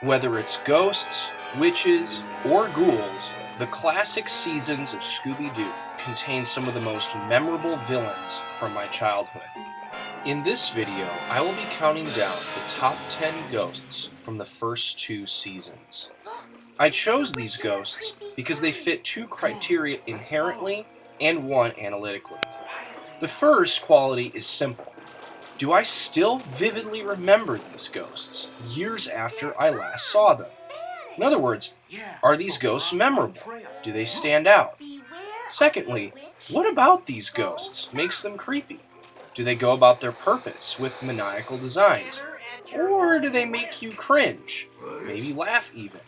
Whether it's ghosts, witches, or ghouls, the classic seasons of Scooby Doo contain some of the most memorable villains from my childhood. In this video, I will be counting down the top 10 ghosts from the first 2 seasons. I chose these ghosts because they fit 2 criteria inherently and 1 analytically. The first quality is simple. Do I still vividly remember these ghosts years after I last saw them? In other words, are these ghosts memorable? Do they stand out? Secondly, what about these ghosts makes them creepy? Do they go about their purpose with maniacal designs? Or do they make you cringe? Maybe laugh even?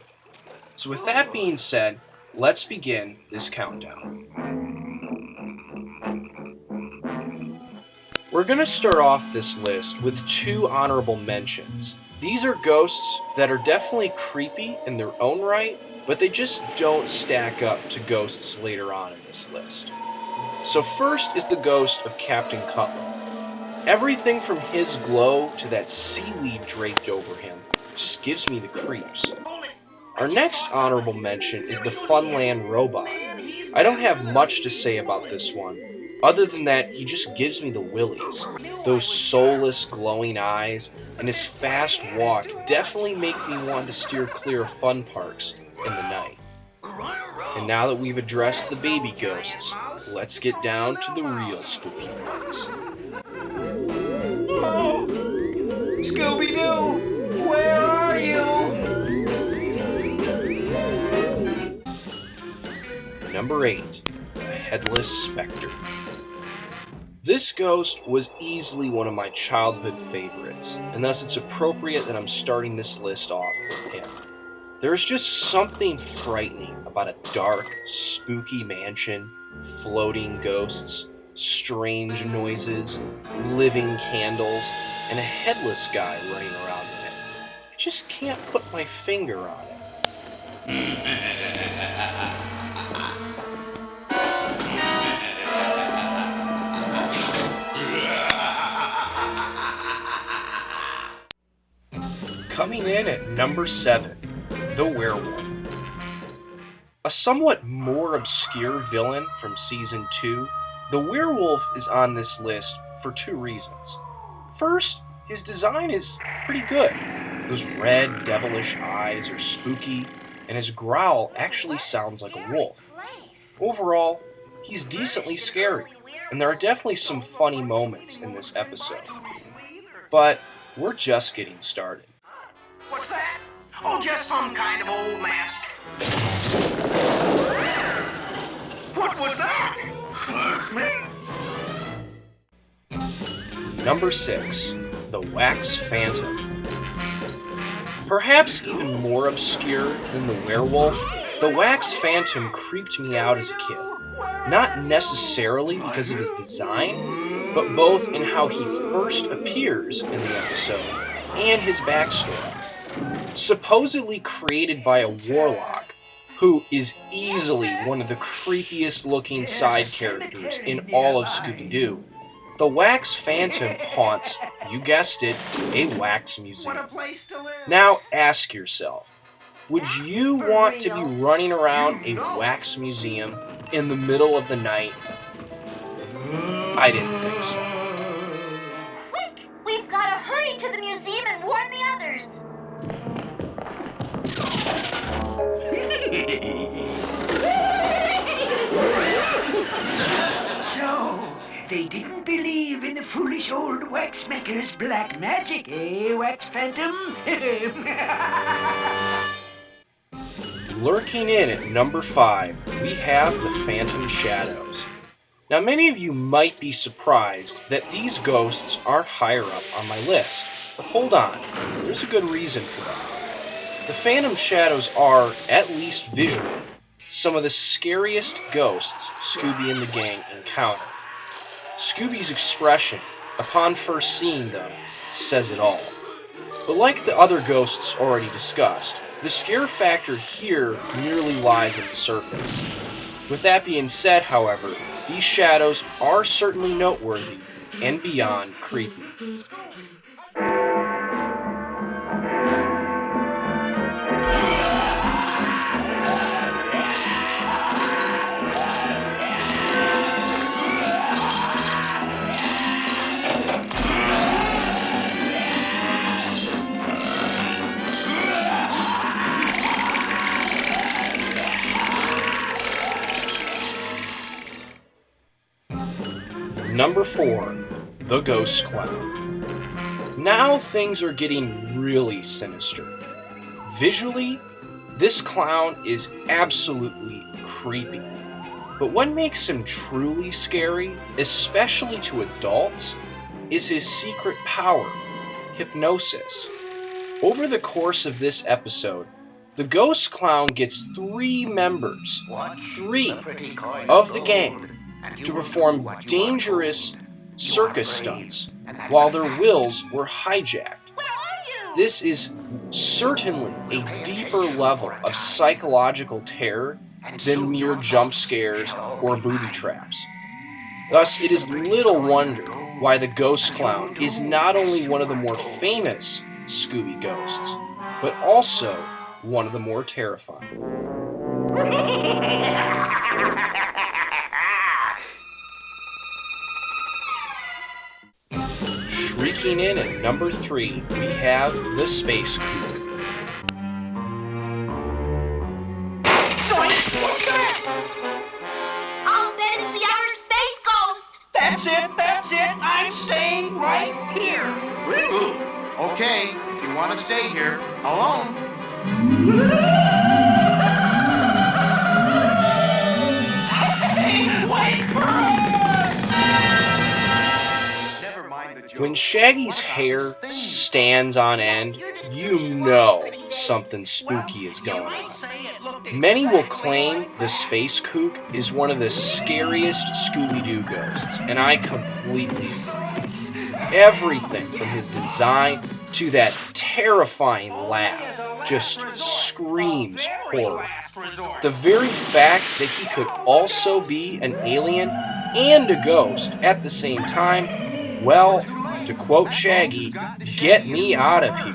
So with that being said, let's begin this countdown. We're going to start off this list with 2 honorable mentions. These are ghosts that are definitely creepy in their own right, but they just don't stack up to ghosts later on in this list. So first is the ghost of Captain Cutler. Everything from his glow to that seaweed draped over him just gives me the creeps. Our next honorable mention is the Funland Robot. I don't have much to say about this one, other than that he just gives me the willies. Those soulless, glowing eyes and his fast walk definitely make me want to steer clear of fun parks in the night. And now that we've addressed the baby ghosts, let's get down to the real spooky ones. Oh, Scooby Doo, where are you? Number 8, the Headless Spectre. This ghost was easily one of my childhood favorites, and thus it's appropriate that I'm starting this list off with him. There's just something frightening about a dark, spooky mansion, floating ghosts, strange noises, living candles, and a headless guy running around in it. I just can't put my finger on it. Coming in at number 7, the Werewolf. A somewhat more obscure villain from Season 2, the Werewolf is on this list for 2 reasons. First, his design is pretty good. Those red, devilish eyes are spooky, and his growl actually sounds like a wolf. Overall, he's decently scary, and there are definitely some funny moments in this episode. But we're just getting started. What's that? Oh, just some kind of old mask. What was that? Number 6, the Wax Phantom. Perhaps even more obscure than the werewolf, the Wax Phantom creeped me out as a kid. Not necessarily because of his design, but both in how he first appears in the episode and his backstory. Supposedly created by a warlock, who is easily one of the creepiest looking side characters in all of Scooby Doo, the Wax Phantom haunts, you guessed it, a wax museum. Now ask yourself, would you want to be running around a wax museum in the middle of the night? I didn't think so. Quick! We've got to hurry to the museum and warn the others! So, they didn't believe in the foolish old waxmaker's black magic, eh, Wax Phantom? Lurking in at number 5, we have the Phantom Shadows. Now many of you might be surprised that these ghosts aren't higher up on my list, but hold on, there's a good reason for that. The Phantom Shadows are, at least visually, some of the scariest ghosts Scooby and the gang encounter. Scooby's expression, upon first seeing them, says it all. But like the other ghosts already discussed, the scare factor here merely lies at the surface. With that being said, however, these shadows are certainly noteworthy and beyond creepy. Number 4, the Ghost Clown. Now things are getting really sinister. Visually, this clown is absolutely creepy. But what makes him truly scary, especially to adults, is his secret power, hypnosis. Over the course of this episode, the Ghost Clown gets 3 members, 3 of the gang, to perform dangerous circus stunts while their wills were hijacked. This is certainly a deeper level of psychological terror than mere jump scares or booby traps. Thus, it is little wonder why the Ghost Clown is not only one of the more famous Scooby Ghosts, but also one of the more terrifying. Shrieking in at number 3, we have the Space Kook. What's that? I'll bet it's the outer space ghost. That's it. I'm staying right here. Okay, if you want to stay here, alone. Hey, wait for us! Never mind the joke. When Shaggy's hair stands on end, you know something spooky is going on. Many will claim the Space Kook is one of the scariest Scooby Doo ghosts, and I completely agree. Everything from his design to that terrifying laugh just screams horror. The very fact that he could also be an alien and a ghost at the same time, well, to quote Shaggy, "Get me out of here."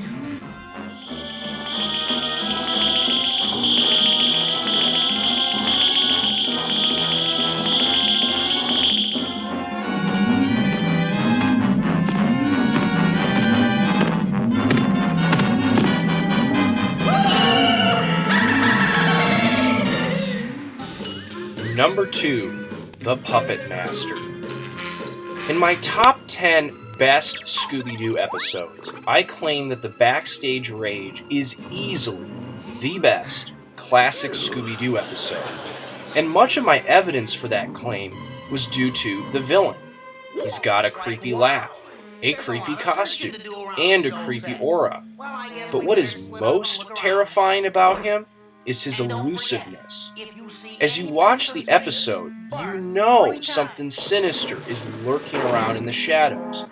Number 2, the Puppet Master. In my top 10 best Scooby-Doo episodes, I claim that the Backstage Rage is easily the best classic Scooby-Doo episode, and much of my evidence for that claim was due to the villain. He's got a creepy laugh, a creepy costume, and a creepy aura. But what is most terrifying about him is his elusiveness. As you watch the episode, you know something sinister is lurking around in the shadows,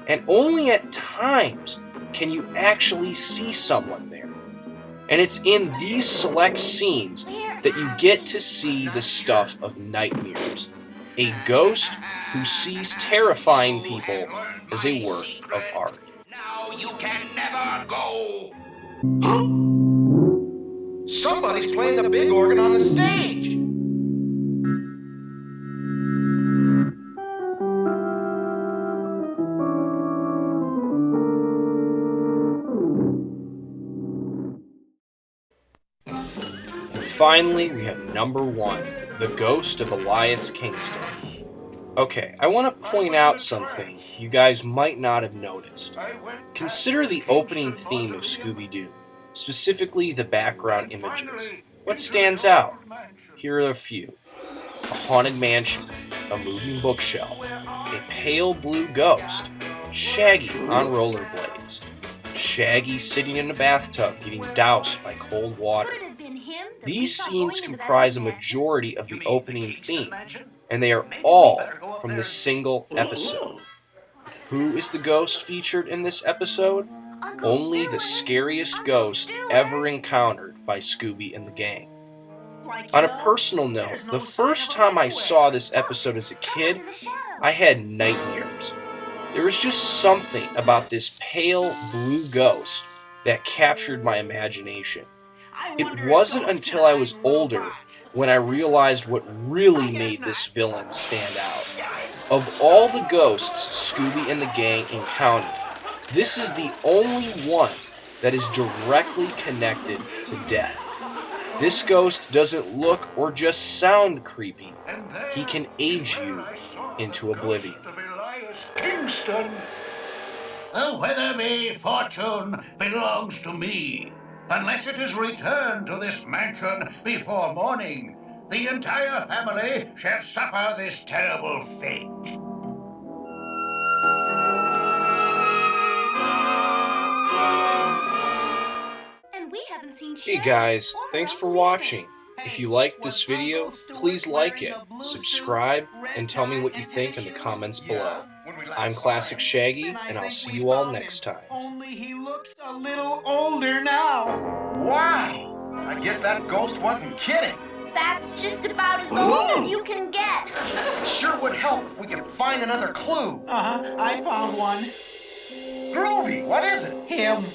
and only at times can you actually see someone there. And it's in these select scenes that you get to see the stuff of nightmares, a ghost who sees terrifying people as a work of art. Now you can never go. Somebody's playing the big organ on the stage. And finally, we have number 1, the Ghost of Elias Kingston. Okay, I want to point out something you guys might not have noticed. Consider the opening theme of Scooby-Doo, specifically the background images. What stands out? Here are a few. A haunted mansion, a moving bookshelf, a pale blue ghost, Shaggy on rollerblades, Shaggy sitting in a bathtub getting doused by cold water. These scenes comprise a majority of the opening theme, and they are all from this single episode. Who is the ghost featured in this episode? Only the scariest ghost ever encountered by Scooby and the gang. On a personal note, the first time I saw this episode as a kid, I had nightmares. There was just something about this pale blue ghost that captured my imagination. It wasn't until I was older when I realized what really made this villain stand out. Of all the ghosts Scooby and the gang encountered, this is the only one that is directly connected to death. This ghost doesn't look or just sound creepy. He can age you into oblivion. Kingston. The Weatherby fortune belongs to me. Unless it is returned to this mansion before morning, the entire family shall suffer this terrible fate. And we haven't seen Hey Shaggy guys, or thanks for Uncle watching. either. If you liked this video, please like it, subscribe, and tell me what you think in the comments below. I'm Classic Shaggy, and I'll see you all next time. Only he looks a little older now. Wow! I guess that ghost wasn't kidding. That's just about as old as you can get. It sure would help if we could find another clue. I found one. Groovy, what is it? Him.